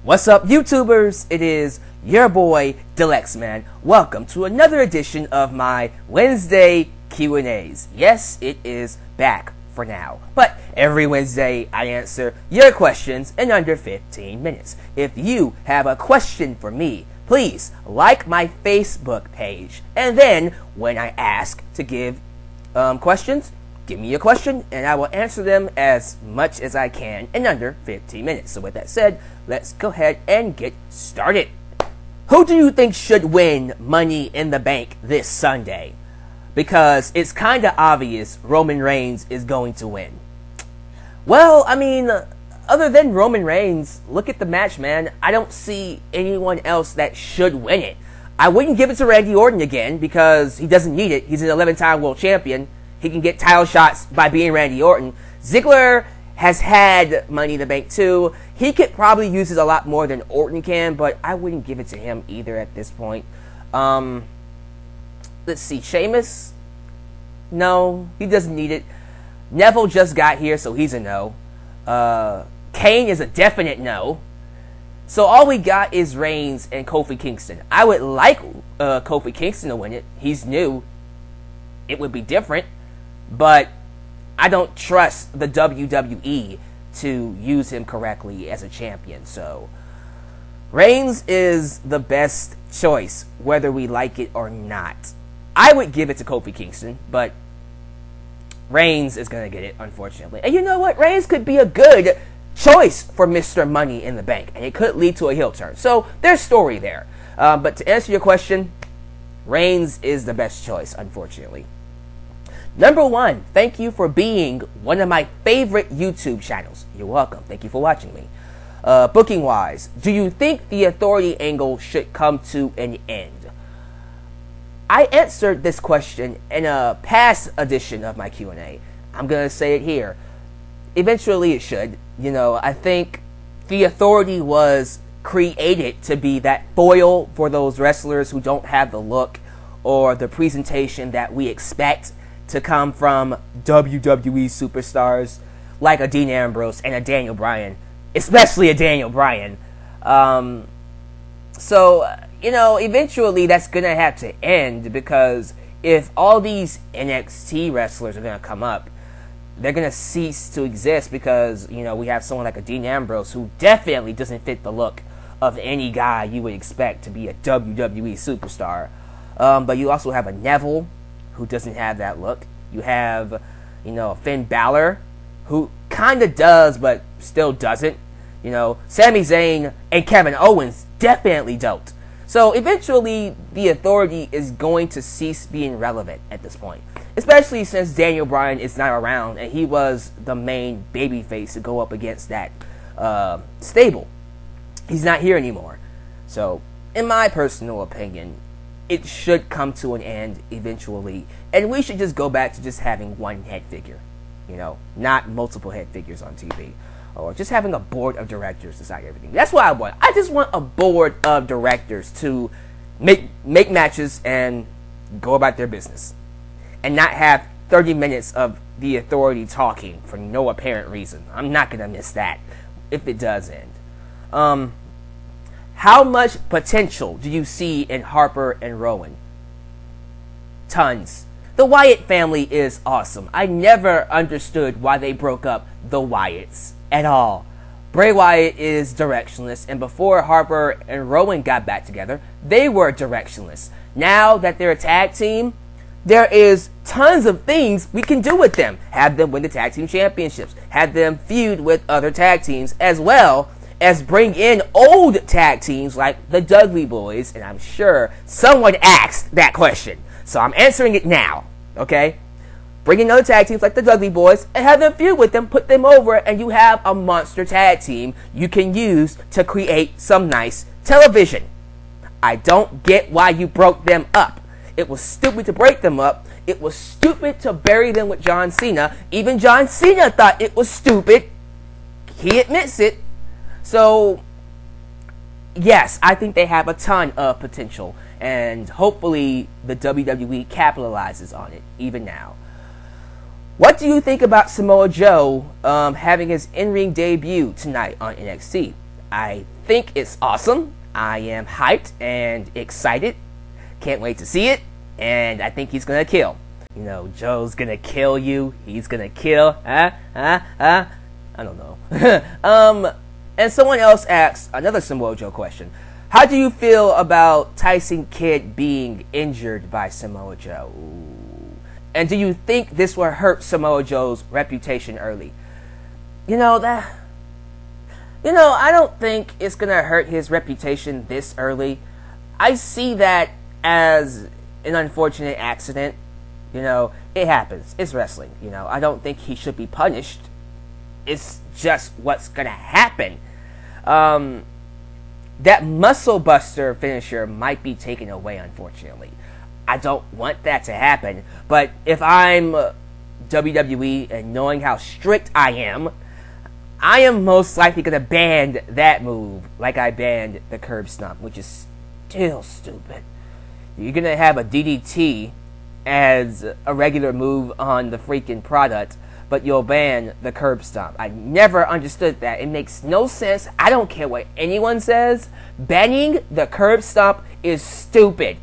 What's up, YouTubers? It is your boy, Dalyxman. Welcome to another edition of my Wednesday Q&As. Yes, it is back for now. But every Wednesday, I answer your questions in under 15 minutes. If you have a question for me, please like my Facebook page. And then, when I ask to give questions, give me a question, and I will answer them as much as I can in under 15 minutes. So with that said, let's go ahead and get started. Who do you think should win Money in the Bank this Sunday? Because it's kind of obvious Roman Reigns is going to win. Well, I mean, other than Roman Reigns, look at the match, man. I don't see anyone else that should win it. I wouldn't give it to Randy Orton again because he doesn't need it. He's an 11-time world champion. He can get title shots by being Randy Orton. Ziggler has had Money in the Bank too. He could probably use it a lot more than Orton can, but I wouldn't give it to him either at this point. Let's see, Sheamus? No, he doesn't need it. Neville just got here, so he's a no. Kane is a definite no. So all we got is Reigns and Kofi Kingston. I would like Kofi Kingston to win it. He's new. It would be different. But I don't trust the WWE to use him correctly as a champion. So Reigns is the best choice, whether we like it or not. I would give it to Kofi Kingston, but Reigns is going to get it, unfortunately. And you know what? Reigns could be a good choice for Mr. Money in the Bank, and it could lead to a heel turn. So there's story there. But to answer your question, Reigns is the best choice, unfortunately. Number 1, thank you for being one of my favorite YouTube channels. You're welcome. Thank you for watching me. Booking-wise, do you think the authority angle should come to an end? I answered this question in a past edition of my Q&A. I'm going to say it here. Eventually it should. You know, I think the authority was created to be that foil for those wrestlers who don't have the look or the presentation that we expect to come from WWE superstars like a Dean Ambrose and a Daniel Bryan, especially a Daniel Bryan. So, you know, eventually that's going to have to end, because if all these NXT wrestlers are going to come up, they're going to cease to exist, because, you know, we have someone like a Dean Ambrose who definitely doesn't fit the look of any guy you would expect to be a WWE superstar. But you also have a Neville who doesn't have that look. You have, you know, Finn Balor, who kind of does, but still doesn't. You know, Sami Zayn and Kevin Owens definitely don't. So eventually, the authority is going to cease being relevant at this point. Especially since Daniel Bryan is not around, and he was the main babyface to go up against that stable. He's not here anymore. So, in my personal opinion, it should come to an end eventually, and we should just go back to just having one head figure, you know, not multiple head figures on TV, or just having a board of directors decide everything. That's what I want. I just want a board of directors to make matches and go about their business, and not have 30 minutes of the authority talking for no apparent reason. I'm not gonna miss that if it does end. How much potential do you see in Harper and Rowan? Tons. The Wyatt family is awesome. I never understood why they broke up the Wyatts at all. Bray Wyatt is directionless, and before Harper and Rowan got back together, they were directionless. Now that they're a tag team, there is tons of things we can do with them. Have them win the tag team championships. Have them feud with other tag teams, as well as bring in old tag teams like the Dudley Boys, and I'm sure someone asked that question, so I'm answering it now, okay? Bring in other tag teams like the Dudley Boys and have them feud with them, put them over, and you have a monster tag team you can use to create some nice television. I don't get why you broke them up. It was stupid to break them up. It was stupid to bury them with John Cena. Even John Cena thought it was stupid. He admits it. So, yes, I think they have a ton of potential, and hopefully the WWE capitalizes on it, even now. What do you think about Samoa Joe having his in-ring debut tonight on NXT? I think it's awesome. I am hyped and excited. Can't wait to see it. And I think he's gonna kill. You know, Joe's gonna kill you. He's gonna kill. I don't know. And someone else asks another Samoa Joe question. How do you feel about Tyson Kidd being injured by Samoa Joe? Ooh. And do you think this will hurt Samoa Joe's reputation early? I don't think it's gonna hurt his reputation this early. I see that as an unfortunate accident. It happens. It's wrestling. I don't think he should be punished. It's just what's gonna happen. That muscle buster finisher might be taken away, unfortunately. I don't want that to happen, but if I'm WWE and knowing how strict I am most likely gonna ban that move like I banned the curb stomp, which is still stupid. You're gonna have a DDT as a regular move on the freaking product, but you'll ban the curb stomp. I never understood that. It makes no sense. I don't care what anyone says. Banning the curb stomp is stupid.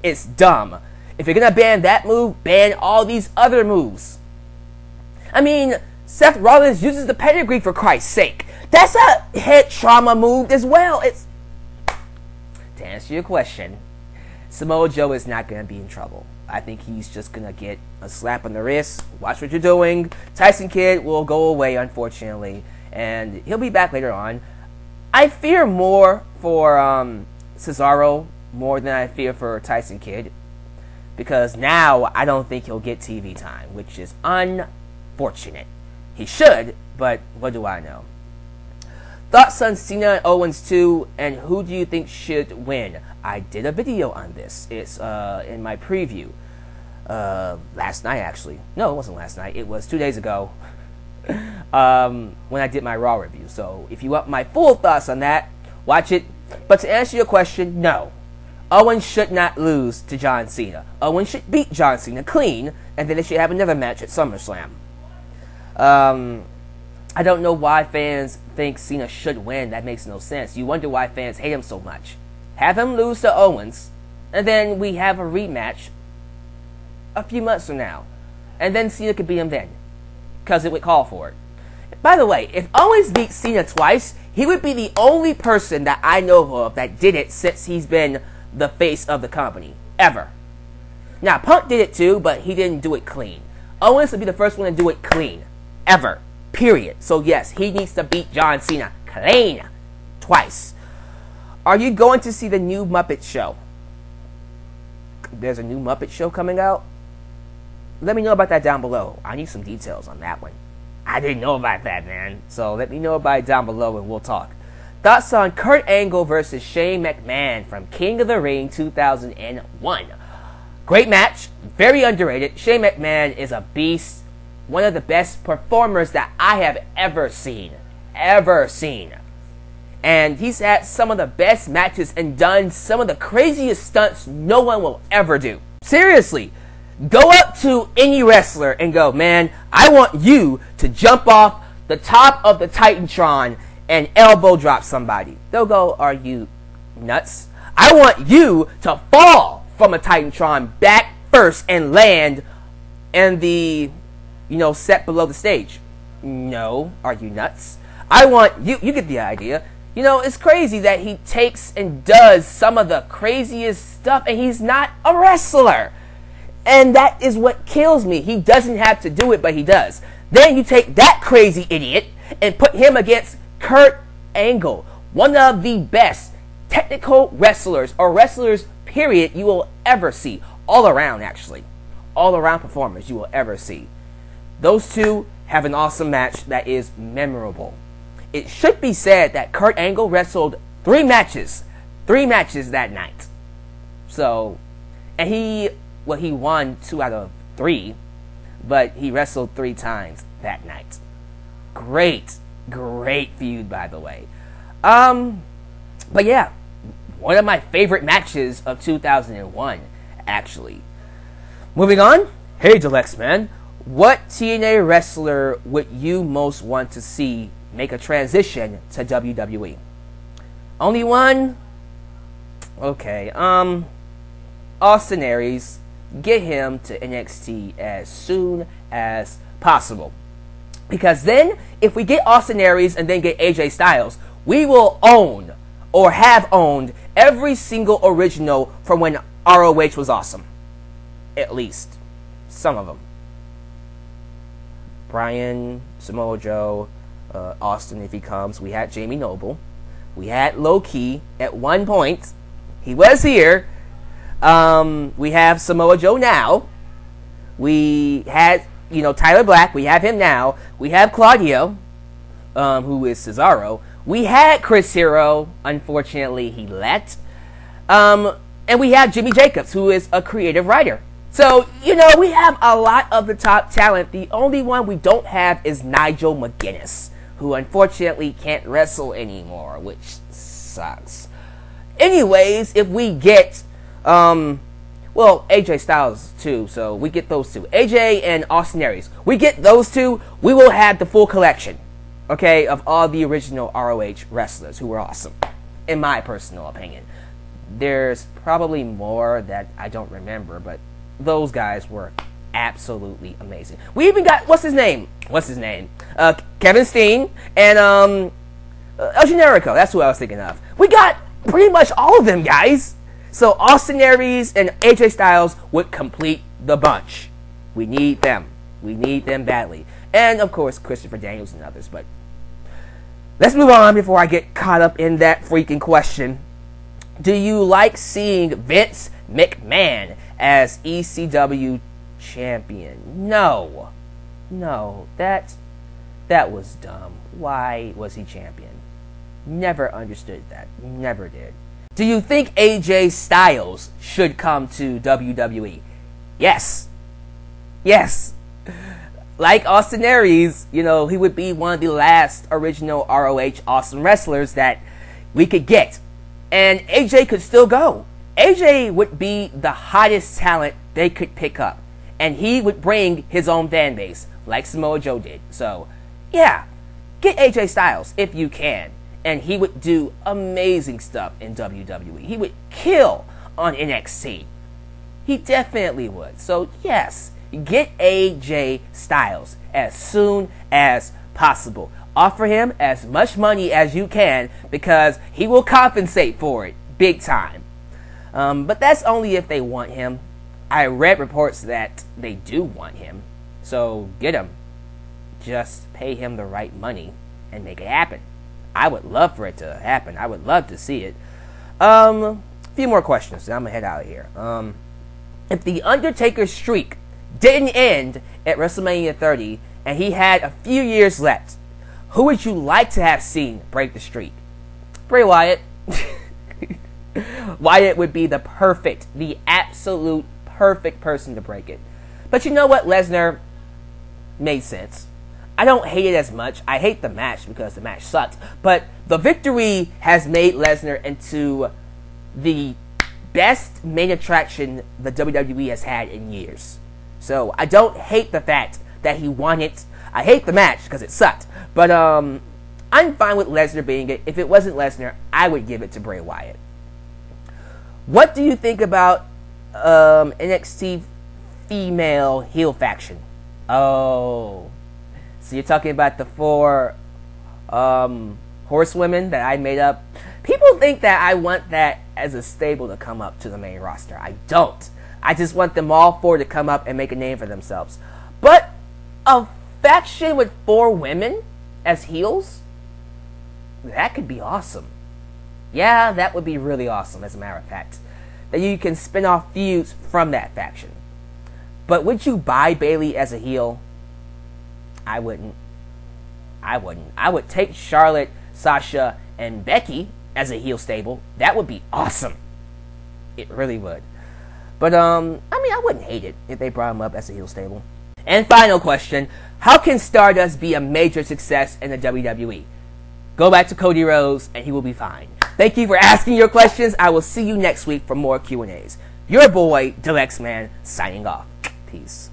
It's dumb. If you're gonna ban that move, ban all these other moves. I mean, Seth Rollins uses the pedigree, for Christ's sake. That's a head trauma move as well. To answer your question, Samoa Joe is not gonna be in trouble. I think he's just going to get a slap on the wrist. Watch what you're doing. Tyson Kidd will go away, unfortunately. And he'll be back later on. I fear more for Cesaro more than I fear for Tyson Kidd. Because now I don't think he'll get TV time, which is unfortunate. He should, but what do I know? Thoughts on Cena and Owens 2, and who do you think should win? I did a video on this. It's in my preview. Last night, actually. No, it wasn't last night. It was 2 days ago when I did my Raw review. So if you want my full thoughts on that, watch it. But to answer your question, no. Owens should not lose to John Cena. Owens should beat John Cena clean, and then they should have another match at SummerSlam. I don't know why fans think Cena should win. That makes no sense. You wonder why fans hate him so much. Have him lose to Owens, and then we have a rematch a few months from now. And then Cena could beat him then, because it would call for it. By the way, if Owens beats Cena twice, he would be the only person that I know of that did it since he's been the face of the company, ever. Now, Punk did it too, but he didn't do it clean. Owens would be the first one to do it clean, ever. Period. So yes, he needs to beat John Cena clean twice. Are you going to see the new Muppet Show? There's a new Muppet Show coming out? Let me know about that down below. I need some details on that one. I didn't know about that, man. So let me know about it down below and we'll talk. Thoughts on Kurt Angle versus Shane McMahon from King of the Ring 2001. Great match. Very underrated. Shane McMahon is a beast. One of the best performers that I have ever seen. And he's had some of the best matches and done some of the craziest stunts no one will ever do. Seriously, go up to any wrestler and go, man, I want you to jump off the top of the Titantron and elbow drop somebody. They'll go, are you nuts? I want you to fall from a Titantron back first and land in the, set below the stage. No, are you nuts? I want you get the idea. It's crazy that he takes and does some of the craziest stuff and he's not a wrestler. And that is what kills me. He doesn't have to do it, but he does. Then you take that crazy idiot and put him against Kurt Angle, one of the best technical wrestlers, or wrestlers, period, you will ever see. All around, actually. All around performers you will ever see. Those two have an awesome match that is memorable. It should be said that Kurt Angle wrestled 3 matches that night. So, and he won 2 out of 3, but he wrestled 3 times that night. Great feud, by the way. But yeah, one of my favorite matches of 2001, actually. Moving on. Hey, Dalyxman, what TNA wrestler would you most want to see make a transition to WWE? Only one? Okay, Austin Aries. Get him to NXT as soon as possible. Because then, if we get Austin Aries and then get AJ Styles, we will own, or have owned, every single original from when ROH was awesome. At least. Some of them. Bryan, Samoa Joe, Austin if he comes. We had Jamie Noble. We had Low Key at one point. He was here. We have Samoa Joe now. We had, Tyler Black. We have him now. We have Claudio, who is Cesaro. We had Chris Hero. Unfortunately, he left. And we have Jimmy Jacobs, who is a creative writer. So, we have a lot of the top talent. The only one we don't have is Nigel McGuinness, who unfortunately can't wrestle anymore, which sucks. Anyways, if we get, AJ Styles too, so we get those two. AJ and Austin Aries. We get those two, we will have the full collection, okay, of all the original ROH wrestlers who were awesome, in my personal opinion. There's probably more that I don't remember, but those guys were absolutely amazing. We even got, what's his name? Kevin Steen and El Generico. That's who I was thinking of. We got pretty much all of them, guys. So Austin Aries and AJ Styles would complete the bunch. We need them. We need them badly. And of course, Christopher Daniels and others. But let's move on before I get caught up in that freaking question. Do you like seeing Vince McMahon as ECW champion? No, that was dumb. Why was he champion? Never understood that. Never did. Do you think AJ Styles should come to WWE? Yes. Like Austin Aries, he would be one of the last original ROH awesome wrestlers that we could get. And AJ could still go. AJ would be the hottest talent they could pick up. And he would bring his own fan base, like Samoa Joe did. So, yeah, get AJ Styles if you can. And he would do amazing stuff in WWE. He would kill on NXT. He definitely would. So, yes, get AJ Styles as soon as possible. Offer him as much money as you can because he will compensate for it big time. But that's only if they want him. I read reports that they do want him. So get him. Just pay him the right money and make it happen. I would love for it to happen. I would love to see it. A few more questions, and I'm going to head out of here. If The Undertaker's streak didn't end at WrestleMania 30 and he had a few years left, who would you like to have seen break the streak? Bray Wyatt. Wyatt would be the absolute perfect person to break it. But you know what? Lesnar made sense. I don't hate it as much. I hate the match because the match sucked. But the victory has made Lesnar into the best main attraction the WWE has had in years. So I don't hate the fact that he won it. I hate the match because it sucked. But I'm fine with Lesnar being it. If it wasn't Lesnar, I would give it to Bray Wyatt. What do you think about NXT female heel faction? Oh, so you're talking about the 4 horsewomen that I made up? People think that I want that as a stable to come up to the main roster. I don't. I just want them all 4 to come up and make a name for themselves. But a faction with 4 women as heels? That could be awesome. Yeah, that would be really awesome, as a matter of fact. That you can spin off feuds from that faction. But would you buy Bayley as a heel? I wouldn't. I would take Charlotte, Sasha, and Becky as a heel stable. That would be awesome. It really would. But, I wouldn't hate it if they brought him up as a heel stable. And final question. How can Stardust be a major success in the WWE? Go back to Cody Rhodes and he will be fine. Thank you for asking your questions. I will see you next week for more Q&As. Your boy, Dalyxman, signing off. Peace.